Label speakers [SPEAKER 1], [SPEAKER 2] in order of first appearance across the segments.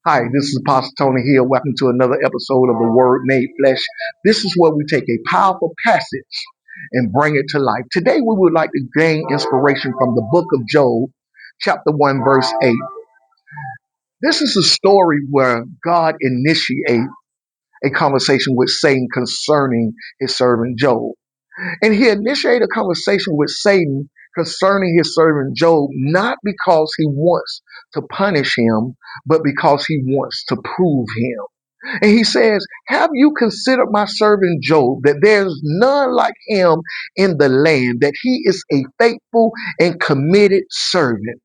[SPEAKER 1] Hi, this is Apostle Tony here. Welcome to another episode of The Word Made Flesh. This is where we take a powerful passage and bring it to life. Today, we would like to gain inspiration from the book of Job, chapter 1, verse 8. This is a story where God initiates a conversation with Satan concerning his servant Job. And he initiated a conversation with Satan concerning his servant Job, not because he wants to punish him, but because he wants to prove him. And he says, have you considered my servant Job, that there's none like him in the land, that he is a faithful and committed servant?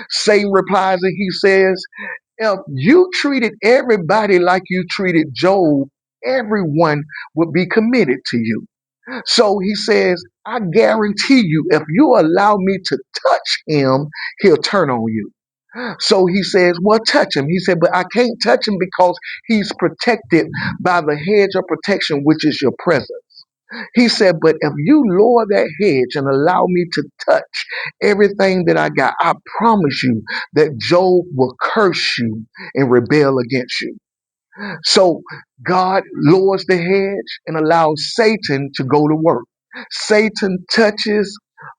[SPEAKER 1] Satan replies and he says, if you treated everybody like you treated Job, everyone would be committed to you. So he says, I guarantee you, if you allow me to touch him, he'll turn on you. So he says, well, touch him. He said, but I can't touch him because he's protected by the hedge of protection, which is your presence. He said, but if you lower that hedge and allow me to touch everything that I got, I promise you that Job will curse you and rebel against you. So God lowers the hedge and allows Satan to go to work. Satan touches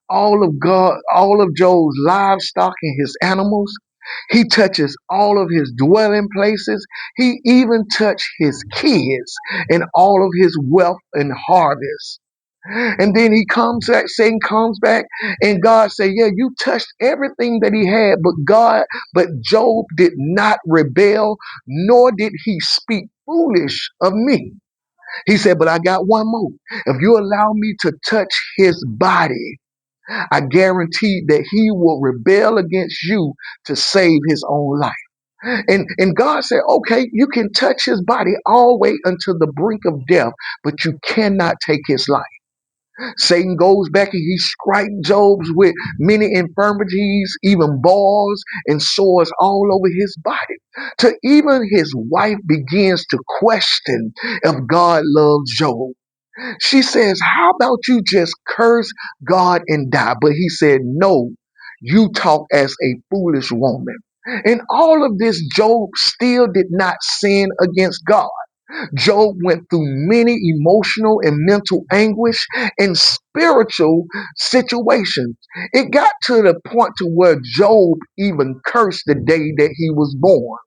[SPEAKER 1] all of Job's livestock and his animals. He touches all of his dwelling places. He even touched his kids and all of his wealth and harvest. And then Satan comes back, and God said, yeah, you touched everything that he had, but Job did not rebel, nor did he speak foolish of me. He said, but I got one more. If you allow me to touch his body, I guarantee that he will rebel against you to save his own life. And God said, okay, you can touch his body all the way until the brink of death, but you cannot take his life. Satan goes back and he strikes Job's with many infirmities, even boils and sores all over his body. To even his wife begins to question if God loves Job. She says, how about you just curse God and die? But he said, no, you talk as a foolish woman. In all of this, Job still did not sin against God. Job went through many emotional and mental anguish and spiritual situations. It got to the point to where Job even cursed the day that he was born.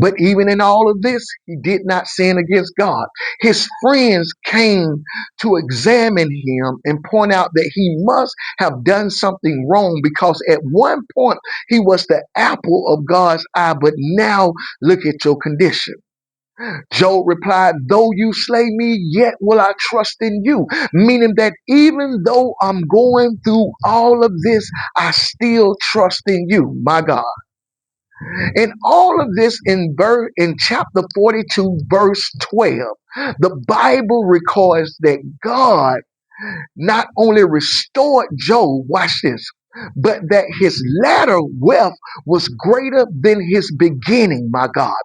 [SPEAKER 1] But even in all of this, he did not sin against God. His friends came to examine him and point out that he must have done something wrong, because at one point he was the apple of God's eye, but now look at your condition. Job replied, though you slay me, yet will I trust in you. Meaning that even though I'm going through all of this, I still trust in you, my God. And all of this in chapter 42, verse 12, the Bible records that God not only restored Job, watch this, but that his latter wealth was greater than his beginning, my God.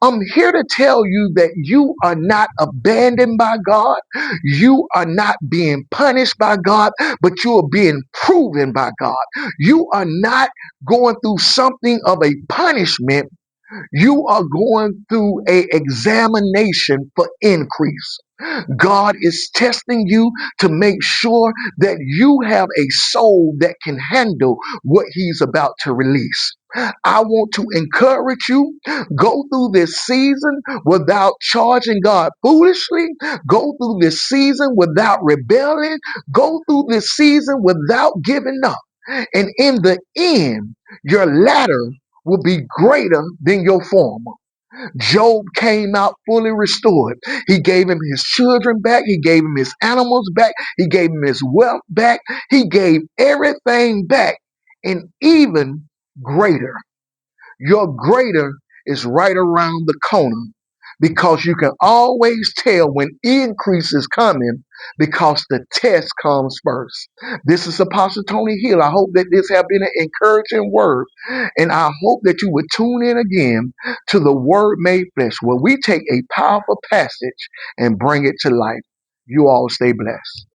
[SPEAKER 1] I'm here to tell you that you are not abandoned by God. You are not being punished by God, but you are being proven by God. You are not going through something of a punishment. You are going through a examination for increase. God is testing you to make sure that you have a soul that can handle what he's about to release. I want to encourage you, go through this season without charging God foolishly. Go through this season without rebelling. Go through this season without giving up. And in the end, your latter will be greater than your former. Job came out fully restored. He gave him his children back. He gave him his animals back. He gave him his wealth back. He gave everything back, and even greater. Your greater is right around the corner, because you can always tell when increase is coming, because the test comes first. This is Apostle Tony Hill. I hope that this has been an encouraging word, and I hope that you would tune in again to the Word Made Flesh, where we take a powerful passage and bring it to life. You all stay blessed.